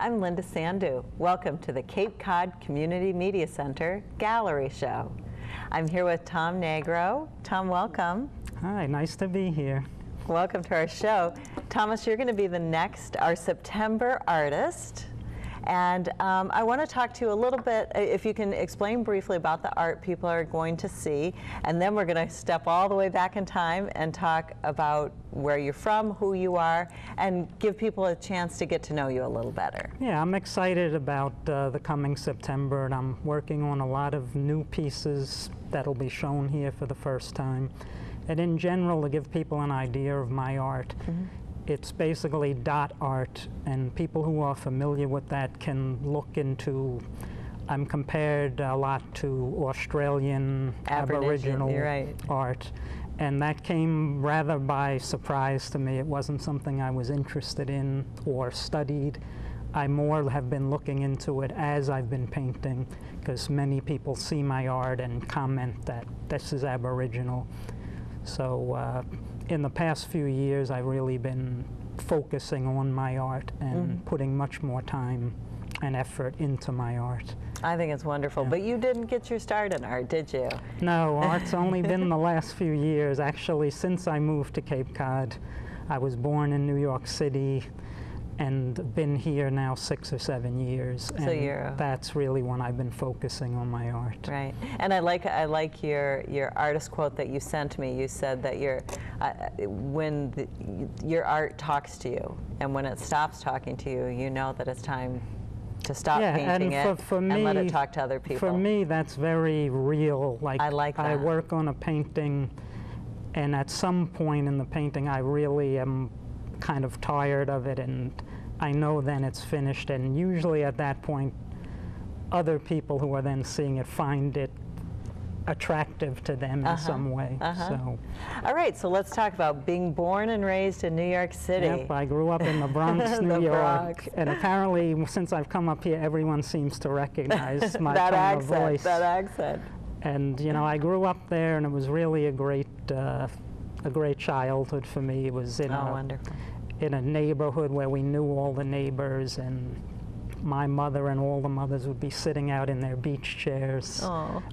I'm Linda Sandu. Welcome to the Cape Cod Community Media Center Gallery Show. I'm here with Tom Nigro. Tom, welcome. Hi, nice to be here. Welcome to our show. Thomas, you're going to be our September artist. And I want to talk to you a little bit, if you can explain briefly about the art people are going to see, and then we're going to step all the way back in time and talk about where you're from, who you are, and give people a chance to get to know you a little better. Yeah, I'm excited about the coming September, and I'm working on a lot of new pieces that'll be shown here for the first time. And in general, to give people an idea of my art, it's basically dot art, and people who are familiar with that can look into, I'm compared a lot to Australian Aboriginal art, and that came rather by surprise to me. It wasn't something I was interested in or studied. I more have been looking into it as I've been painting, because many people see my art and comment that this is Aboriginal. So in the past few years, I've really been focusing on my art and putting much more time and effort into my art. I think it's wonderful. Yeah. But you didn't get your start in art, did you? No, art's only been the last few years. Actually, since I moved to Cape Cod, I was born in New York City and been here now 6 or 7 years. So and that's really when I've been focusing on my art. Right, and I like your artist quote that you sent me. You said that your art talks to you, and when it stops talking to you, you know that it's time to stop painting and let it talk to other people. For me, that's very real. Like, I like that. I work on a painting, and at some point in the painting, I really am kind of tired of it, and I know then it's finished, and usually at that point other people who are then seeing it find it attractive to them in some way. So, all right, so let's talk about being born and raised in New York City. Yep, I grew up in the Bronx, New York, and apparently since I've come up here, everyone seems to recognize my tone of voice. That accent. And you know, I grew up there, and it was really a great childhood for me. It was in in a neighborhood where we knew all the neighbors, and my mother and all the mothers would be sitting out in their beach chairs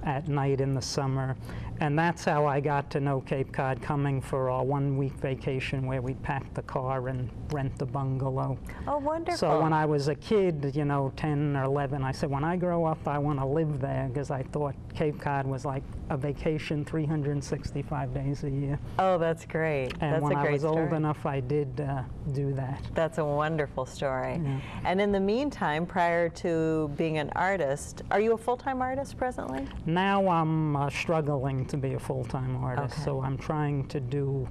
at night in the summer. And that's how I got to know Cape Cod, coming for our 1-week vacation where we'd pack the car and rent the bungalow. Oh, wonderful. So when I was a kid, you know, 10 or 11, I said, when I grow up, I want to live there, because I thought Cape Cod was like a vacation 365 days a year. Oh, that's great. And when I was old enough, I did do that. That's a wonderful story. Yeah. And in the meantime, prior to being an artist, are you a full-time artist presently? Now I'm struggling to be a full-time artist, so I'm trying to do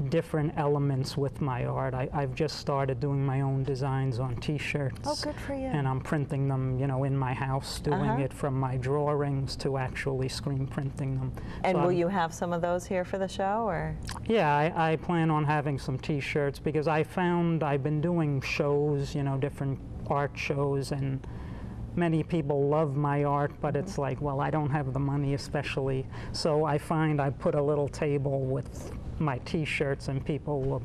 different elements with my art. I've just started doing my own designs on T-shirts. Oh, good for you. And I'm printing them, you know, in my house, doing it from my drawings to actually screen printing them. And will you have some of those here for the show, or? Yeah, I plan on having some T-shirts, because I found I've been doing shows, you know, different art shows, and many people love my art, but it's like, well, I don't have the money especially. So I find I put a little table with my T-shirts, and people will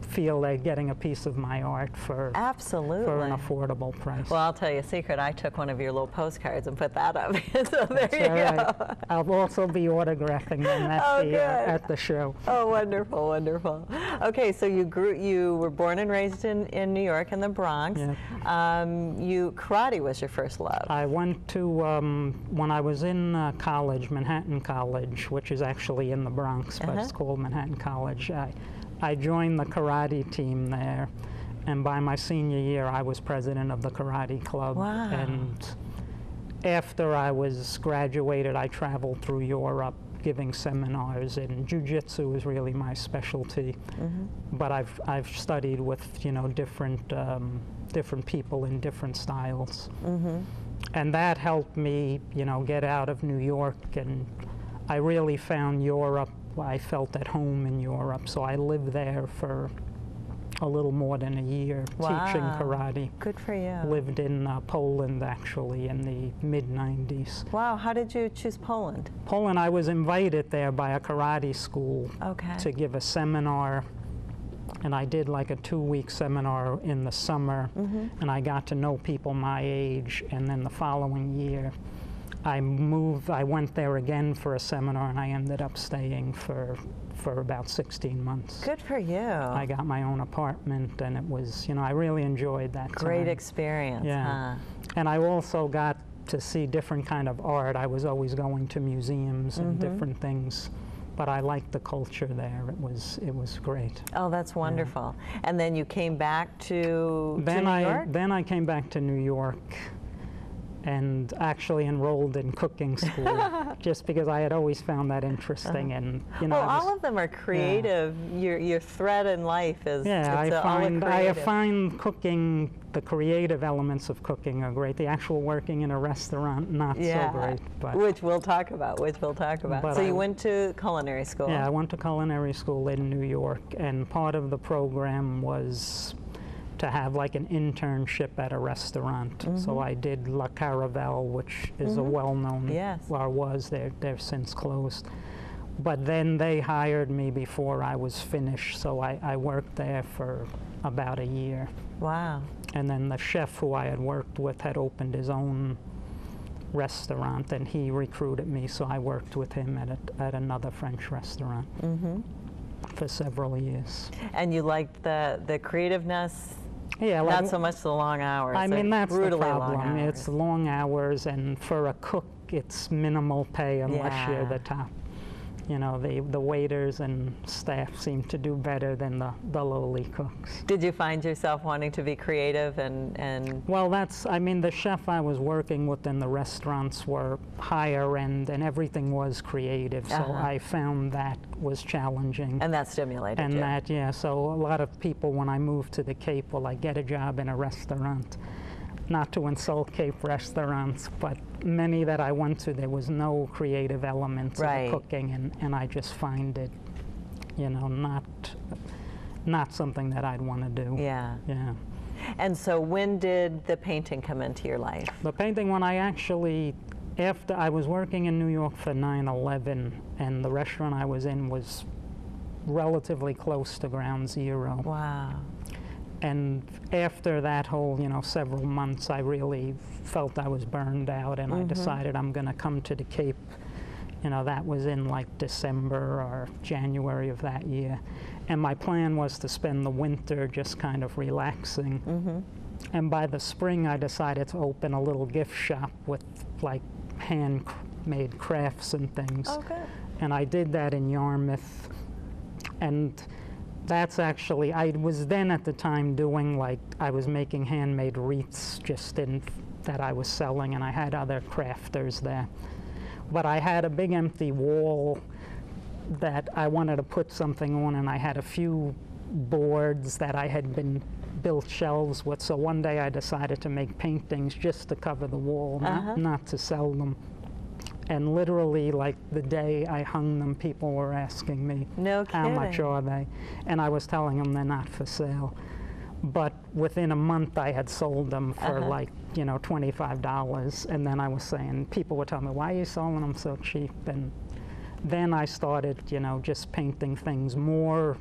feel they're getting a piece of my art for an affordable price. Well, I'll tell you a secret. I took one of your little postcards and put that up. So there you go. I'll also be autographing them at the show. Oh, wonderful, wonderful. Okay, so you were born and raised in New York, in the Bronx. Yeah. Karate was your first love. I went to, when I was in college, Manhattan College, which is actually in the Bronx, but it's called Manhattan College. I joined the karate team there, and by my senior year, I was president of the karate club. Wow. And after I was graduated, I traveled through Europe giving seminars, and jiu-jitsu was really my specialty. But I've studied with, you know, different people in different styles. And that helped me, you know, get out of New York, and I really found Europe. I felt at home in Europe, so I lived there for a little more than a year teaching karate. Good for you. Lived in Poland, actually, in the mid-90s. Wow, how did you choose Poland? Poland, I was invited there by a karate school to give a seminar and I did like a 2-week seminar in the summer, and I got to know people my age, and then the following year I went there again for a seminar, and I ended up staying for about 16 months. Good for you. I got my own apartment, and it was, I really enjoyed that Great time. experience, Yeah. huh? And I also got to see different kind of art. I was always going to museums and different things, but I liked the culture there. It was great. Oh, that's wonderful. And then you came back to New York? Then I came back to New York and actually enrolled in cooking school just because I had always found that interesting. And well, all of them are creative. Your thread in life is I find cooking, the creative elements of cooking are great. The actual working in a restaurant, not so great. But which we'll talk about. So you went to culinary school? Yeah, I went to culinary school in New York, and part of the program was to have like an internship at a restaurant. So I did La Caravelle, which is a well-known, or was, they're since closed. But then they hired me before I was finished, so I worked there for about a year. Wow. And then the chef who I had worked with had opened his own restaurant, and he recruited me, so I worked with him at another French restaurant for several years. And you liked the creativeness? Yeah, not so much the long hours. I mean, that's the problem. Long it's long hours, and for a cook, it's minimal pay unless you're the top. The waiters and staff seem to do better than the lowly cooks. Did you find yourself wanting to be creative and? Well, the chef I was working with in the restaurants were higher end, and everything was creative, so I found that was challenging. And that stimulated you. So a lot of people, when I moved to the Cape, will get a job in a restaurant. Not to insult Cape restaurants, but many that I went to, there was no creative elements of the cooking, and I just find it, not something that I'd want to do. Yeah. Yeah. And so when did the painting come into your life? The painting, after I was working in New York for 9/11, and the restaurant I was in was relatively close to Ground Zero. Wow. And after that whole, several months, I really felt I was burned out, and I decided I'm going to come to the Cape. That was in like December or January of that year. And my plan was to spend the winter just kind of relaxing. And by the spring, I decided to open a little gift shop with like handmade crafts and things. Oh, good. And I did that in Yarmouth. And that's actually, I was then at the time doing I was making handmade wreaths that I was selling, and I had other crafters there. But I had a big empty wall that I wanted to put something on, and I had a few boards that I had been built shelves with. So one day I decided to make paintings just to cover the wall, not to sell them. And literally, the day I hung them, people were asking me, how much are they? And I was telling them they're not for sale. But within a month, I had sold them for $25. And then I was saying, people would tell me, why are you selling them so cheap? And then I started, just painting things more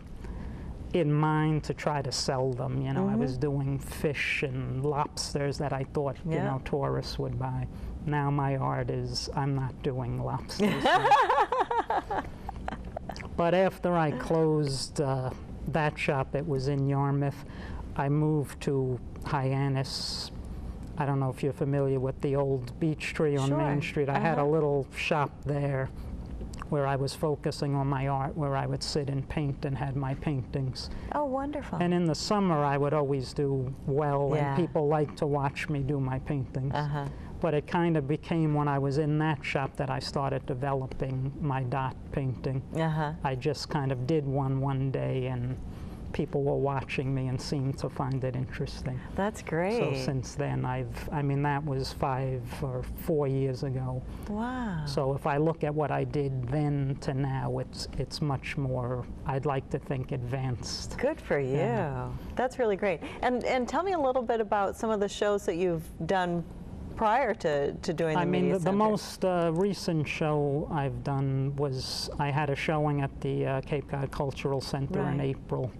in mind to try to sell them. I was doing fish and lobsters that I thought, tourists would buy. Now my art is, I'm not doing lobsters. But after I closed that shop, it was in Yarmouth, I moved to Hyannis. I don't know if you're familiar with the old beech tree on Main Street. I had a little shop there where I was focusing on my art, where I would sit and paint and had my paintings. Oh, wonderful. And in the summer, I would always do well, and people liked to watch me do my paintings. But it kind of became when I was in that shop that I started developing my dot painting. I just kind of did one day, and people were watching me and seemed to find it interesting. That's great. So since then, that was 5 or 4 years ago. Wow. So if I look at what I did then to now, it's much more, I'd like to think, advanced. Good for you. That's really great. And tell me a little bit about some of the shows that you've done prior to doing the Media Center. The most recent show I've done was, I had a showing at the Cape Cod Cultural Center in April.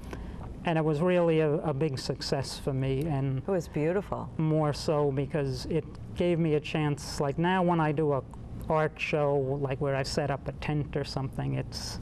And it was really a big success for me, and It was beautiful. more so because it gave me a chance. Like now when I do a art show, like where I set up a tent or something, it's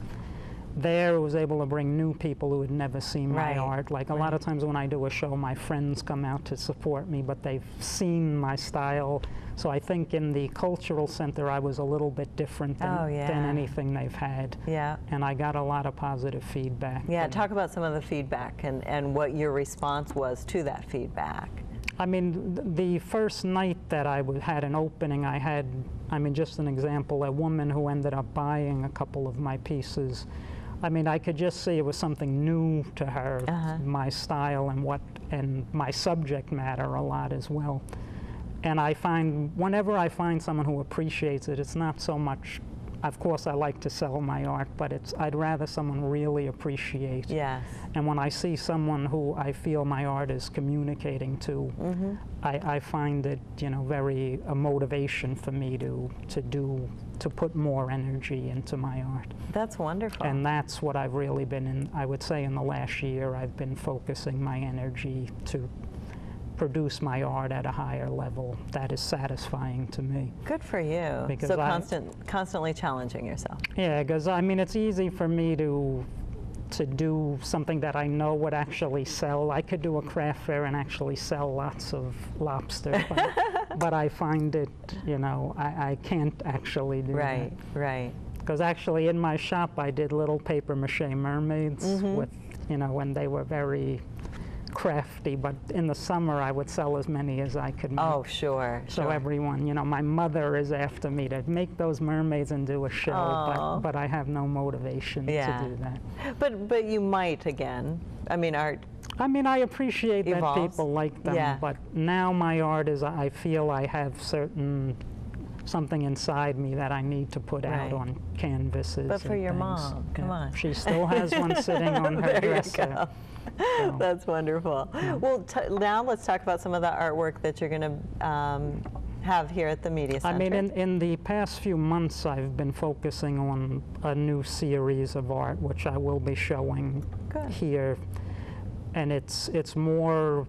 there. It was able to bring new people who had never seen my Right, art. Like a lot of times when I do a show, my friends come out to support me, but they've seen my style. So I think in the cultural center, I was a little bit different than anything they've had. Yeah. And I got a lot of positive feedback. Yeah, And talk about some of the feedback and what your response was to that feedback. I mean, the first night that I had an opening, I had, I mean, just an example, a woman who ended up buying a couple of my pieces. I mean, I could just see it was something new to her, my style and my subject matter a lot as well. And I find, whenever I find someone who appreciates it, it's not so much, of course I like to sell my art, but I'd rather someone really appreciate. Yes. And when I see someone who I feel my art is communicating to, I find it, you know, very a motivation for me to put more energy into my art. That's wonderful. And that's what I've really been in, I would say in the last year, I've been focusing my energy to produce my art at a higher level that is satisfying to me. Good for you. Because so constantly challenging yourself. Yeah, because I mean, it's easy for me to do something that I know would actually sell. I could do a craft fair and actually sell lots of lobster, but I find it, you know, I can't actually do that. Right, right. Because actually in my shop I did little paper mache mermaids with, you know, when they were very crafty, but in the summer I would sell as many as I could make. Oh, sure. So everyone, you know, my mother is after me to make those mermaids and do a show, but I have no motivation to do that. But you might again. I mean, art. I mean, I appreciate evolves. that people like them, but now my art is, I feel I have something inside me that I need to put out on canvases. But for and your things. mom, come on. She still has one sitting on her dresser. You go. So. That's wonderful. Well, now let's talk about some of the artwork that you're going to have here at the Media Center. I mean, in the past few months, I've been focusing on a new series of art, which I will be showing here. And it's more,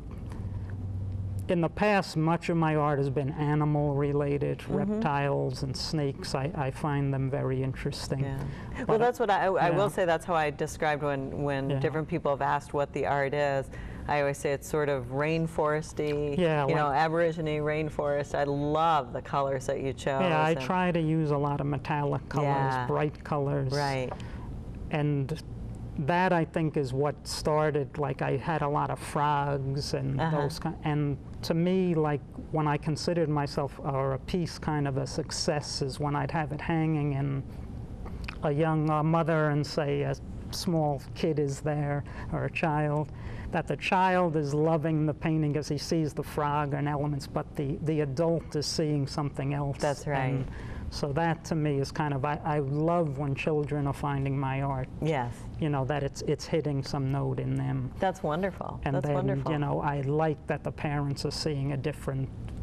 in the past, much of my art has been animal-related, reptiles and snakes. I find them very interesting. Yeah. Well, that's what I will say. That's how I described when different people have asked what the art is. I always say it's sort of rainforesty, you know, Aborigine rainforest. I love the colors that you chose. Yeah, I try to use a lot of metallic colors, bright colors. Right. And that, I think, is what started, like, I had a lot of frogs and those kind, and to me, like, when I considered myself or a piece kind of a success is when I'd have it hanging and a young mother and say a small kid is there or a child, that the child is loving the painting as he sees the frog and elements, but the adult is seeing something else. That's right. And so that to me is kind of, I love when children are finding my art. Yes. You know, that it's hitting some note in them. That's wonderful. And that's then, wonderful. you know, I like that the parents are seeing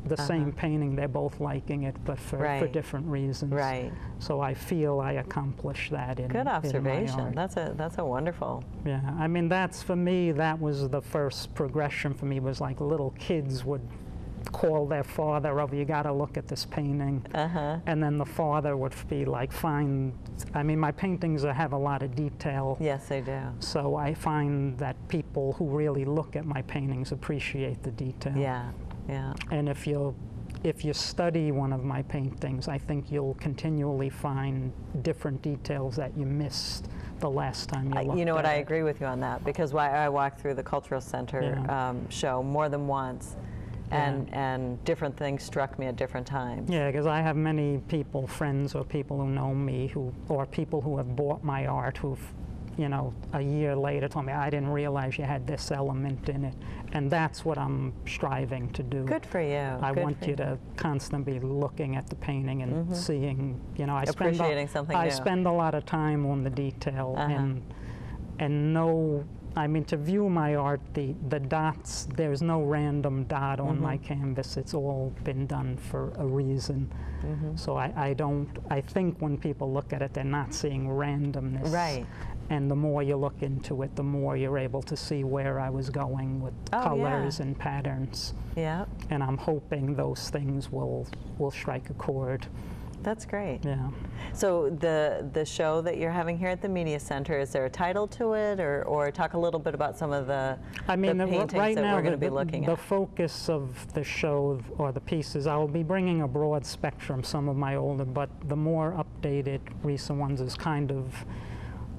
the same painting, they're both liking it, but for different reasons. Right. So I feel I accomplished that in Good observation. In my art. That's a wonderful. Yeah, I mean, that's, for me, that was the first progression for me, was like little kids would call their father over, you got to look at this painting. And then the father would be like, I mean, my paintings have a lot of detail. Yes, they do. So I find that people who really look at my paintings appreciate the detail. Yeah, yeah. And if you study one of my paintings, I think you'll continually find different details that you missed the last time you looked at it. You know what, I agree with you on that, because I walked through the Cultural Center show more than once. And different things struck me at different times. Yeah, because I have many people, friends or people who know me, or people who have bought my art who've, you know, a year later told me, I didn't realize you had this element in it. And that's what I'm striving to do. Good for you. I want you to constantly be looking at the painting and seeing, you know, appreciating something new. I spend a lot of time on the detail and know, I mean, to view my art, the dots, there's no random dot on my canvas. It's all been done for a reason. So I think when people look at it, they're not seeing randomness. Right. And the more you look into it, the more you're able to see where I was going with colors and patterns. Yeah. And I'm hoping those things will strike a chord. That's great. Yeah. So the show that you're having here at the Media Center, is there a title to it, or talk a little bit about some of the paintings right that now, we're going to be looking the at? focus of the show or the pieces, I'll be bringing a broad spectrum, some of my older, but the more updated recent ones is kind of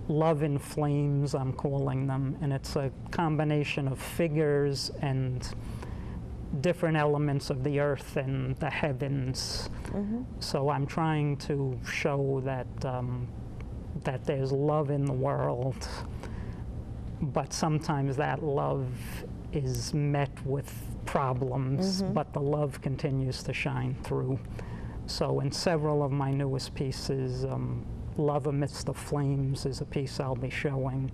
Love in Flames, I'm calling them, and it's a combination of figures and different elements of the earth and the heavens. So I'm trying to show that that there's love in the world, but sometimes that love is met with problems, but the love continues to shine through. So in several of my newest pieces, Love Amidst the Flames is a piece I'll be showing.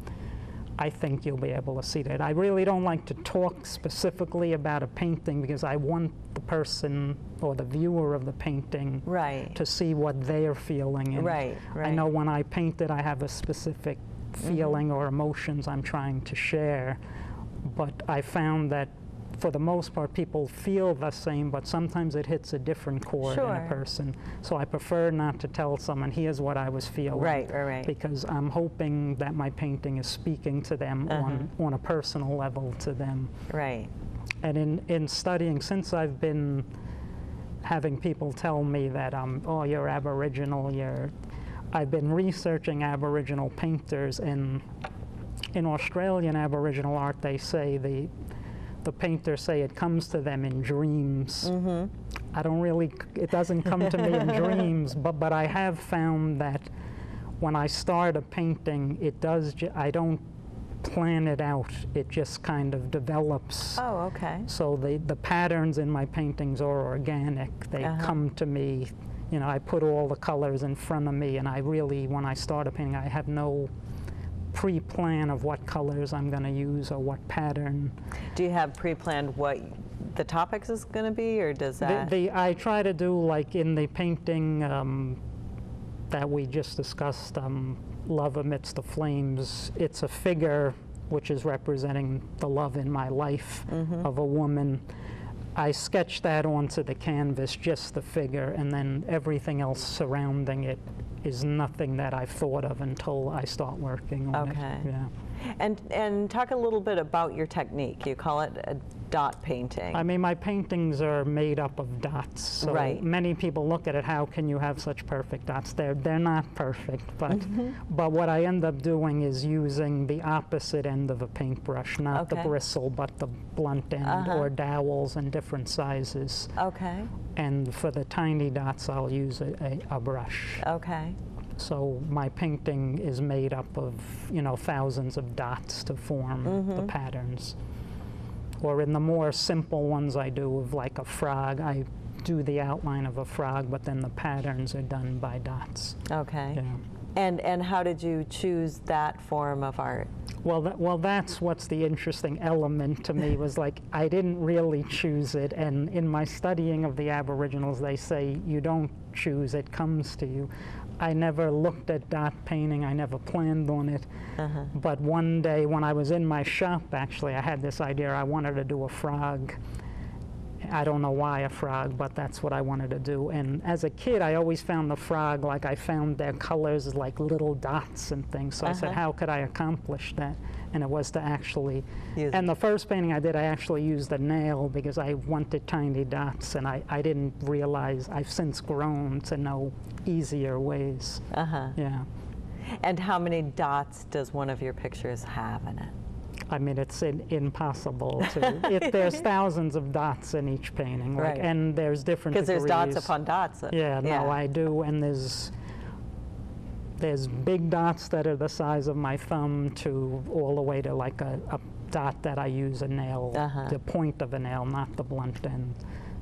I think you'll be able to see that. I really don't like to talk specifically about a painting because I want the person or the viewer of the painting to see what they're feeling. And I know when I paint it, I have a specific feeling or emotions I'm trying to share, but I found that for the most part, people feel the same, but sometimes it hits a different chord in a person. So I prefer not to tell someone, here's what I was feeling. Because I'm hoping that my painting is speaking to them on a personal level to them. And in studying, since I've been having people tell me that, oh, you're Aboriginal, I've been researching Aboriginal painters, and in Australian Aboriginal art, they say the painters say it comes to them in dreams. I don't really, it doesn't come to me in dreams, but I have found that when I start a painting, it does, I don't plan it out, it just kind of develops. So the patterns in my paintings are organic, they come to me. You know, I put all the colors in front of me, and I really, when I start a painting, I have no pre-plan of what colors I'm going to use or what pattern. Do you have pre-planned what the topics is going to be, or does that? I try to do, like in the painting that we just discussed, Love Amidst the Flames, it's a figure which is representing the love in my life of a woman. I sketched that onto the canvas, just the figure, and then everything else surrounding it is nothing that I've thought of until I start working on it. Yeah. And talk a little bit about your technique. You call it a dot painting. I mean, my paintings are made up of dots. So many people look at it, how can you have such perfect dots? They're not perfect, but but what I end up doing is using the opposite end of a paintbrush, not the bristle, but the blunt end, or dowels in different sizes. And for the tiny dots, I'll use a brush. So my painting is made up of, you know, thousands of dots to form the patterns. Or in the more simple ones I do of like a frog, I do the outline of a frog, but then the patterns are done by dots. Yeah. And how did you choose that form of art? Well, that's what's the interesting element to me, was like, I didn't really choose it, and in my studying of the Aboriginals, they say you don't choose, it comes to you. I never looked at dot painting, I never planned on it, but one day when I was in my shop, actually, I had this idea, I wanted to do a frog. I don't know why a frog, but that's what I wanted to do. And as a kid, I always found the frog, like I found their colors like little dots and things. So I said, how could I accomplish that? And it was to actually, and the first painting I did, I actually used a nail because I wanted tiny dots, and I didn't realize, I've since grown to know easier ways. Yeah. And how many dots does one of your pictures have in it? I mean, it's impossible to. There's thousands of dots in each painting, like, and there's different degrees. Because there's dots upon dots. No, I do, and there's big dots that are the size of my thumb to all the way to like a dot that I use a nail, the point of a nail, not the blunt end.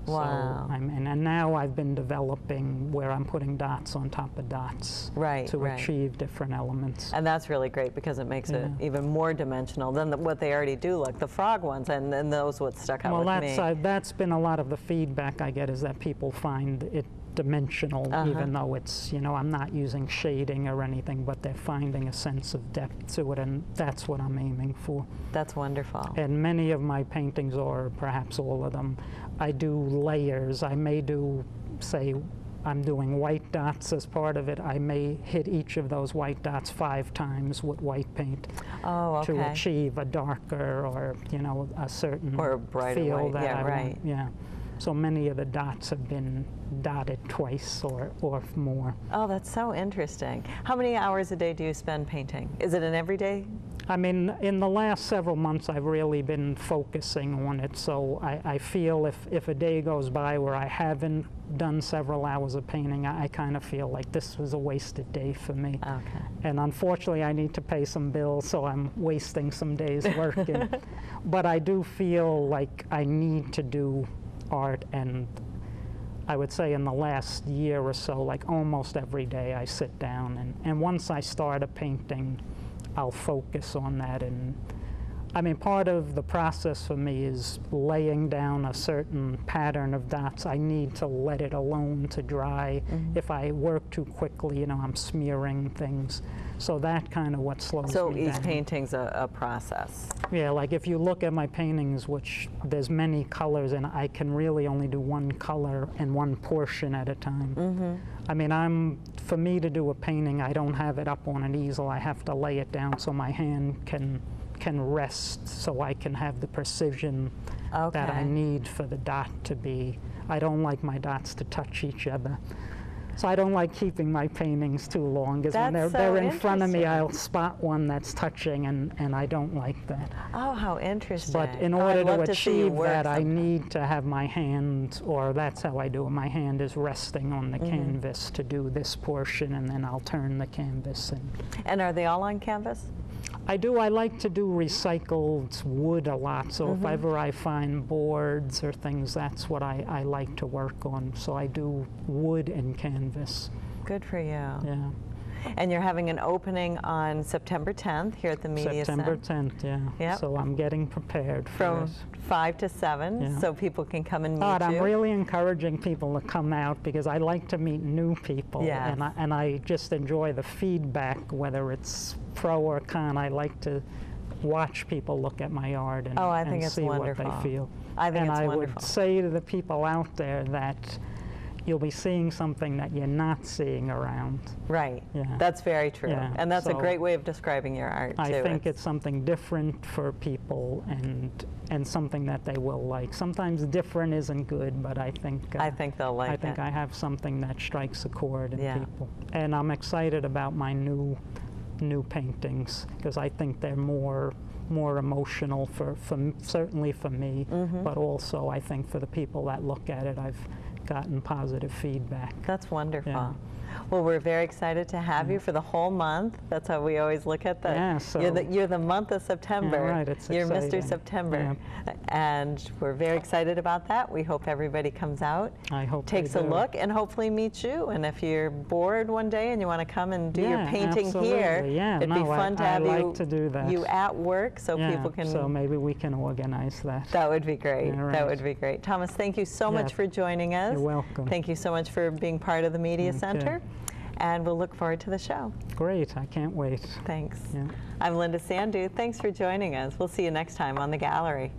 Wow. So and now I've been developing where I'm putting dots on top of dots to achieve different elements. And that's really great because it makes it even more dimensional than what they already do, like the frog ones, and those what stuck out with me. Well, that's been a lot of the feedback I get, is that people find it dimensional, even though it's, you know, I'm not using shading or anything, but they're finding a sense of depth to it, and that's what I'm aiming for. That's wonderful. And many of my paintings, or perhaps all of them, I do layers. I may do, say, I'm doing white dots as part of it. I may hit each of those white dots 5 times with white paint to achieve a darker, or, you know, a certain or a brighter feel white. that I want. Yeah. So many of the dots have been dotted twice or more. Oh, that's so interesting. How many hours a day do you spend painting? Is it an everyday? I mean, in the last several months, I've really been focusing on it. So I feel if a day goes by where I haven't done several hours of painting, I kind of feel like this was a wasted day for me. Okay. And unfortunately, I need to pay some bills, so I'm wasting some days working. But I do feel like I need to do art, and I would say in the last year or so, like almost every day I sit down, and once I start a painting, I'll focus on that. And I mean, part of the process for me is laying down a certain pattern of dots. I need to let it alone to dry. If I work too quickly, you know, I'm smearing things. So that kind of what slows me down. So each painting's a process. Yeah, like if you look at my paintings, which there's many colors, and I can really only do one color and one portion at a time. I mean, for me to do a painting, I don't have it up on an easel. I have to lay it down so my hand can rest, so I can have the precision that I need for the dot to be. I don't like my dots to touch each other. So I don't like keeping my paintings too long, because when they're in front of me, I'll spot one that's touching, and I don't like that. Oh, how interesting. But in order to achieve that, I need to have my hand, or that's how I do it, my hand is resting on the canvas to do this portion, and then I'll turn the canvas. And are they all on canvas? I do. I like to do recycled wood a lot, so if ever I find boards or things, that's what I like to work on. So I do wood and canvas. Good for you. Yeah. And you're having an opening on September 10th here at the Media September Center. 10th, yeah. Yep. So I'm getting prepared for From it. 5 to 7, so people can come and meet you. I'm really encouraging people to come out, because I like to meet new people, Yes. and I just enjoy the feedback, whether it's pro or con. I like to watch people look at my art and, I think it's see wonderful. what they feel. I think it's wonderful. would say to the people out there that you'll be seeing something that you're not seeing around. Right. Yeah. That's very true. Yeah. And that's a So great way of describing your art, too. I think it's something different for people, and something that they will like. Sometimes different isn't good, but I think they'll like it. I think I have something that strikes a chord in people. And I'm excited about my new paintings, because I think they're more emotional certainly for me, but also I think for the people that look at it, I've gotten positive feedback. That's wonderful. Yeah. Well, we're very excited to have you for the whole month. That's how we always look at that. Yeah, so you're the month of September. Yeah, right, it's You're exciting. Mr. September. Yeah. And we're very excited about that. We hope everybody comes out, I hope takes they a do. look, and hopefully meets you. And if you're bored one day and you want to come and do your painting absolutely. here, Yeah, it'd be fun to have like to do that. you at work so people can... So maybe we can organize that. That would be great. Yeah, right. That would be great. Thomas, thank you so much for joining us. You're welcome. Thank you so much for being part of the Media Okay. Center. And we'll look forward to the show. Great, I can't wait. Thanks. Yeah. I'm Linda Sandu. Thanks for joining us. We'll see you next time on The Gallery.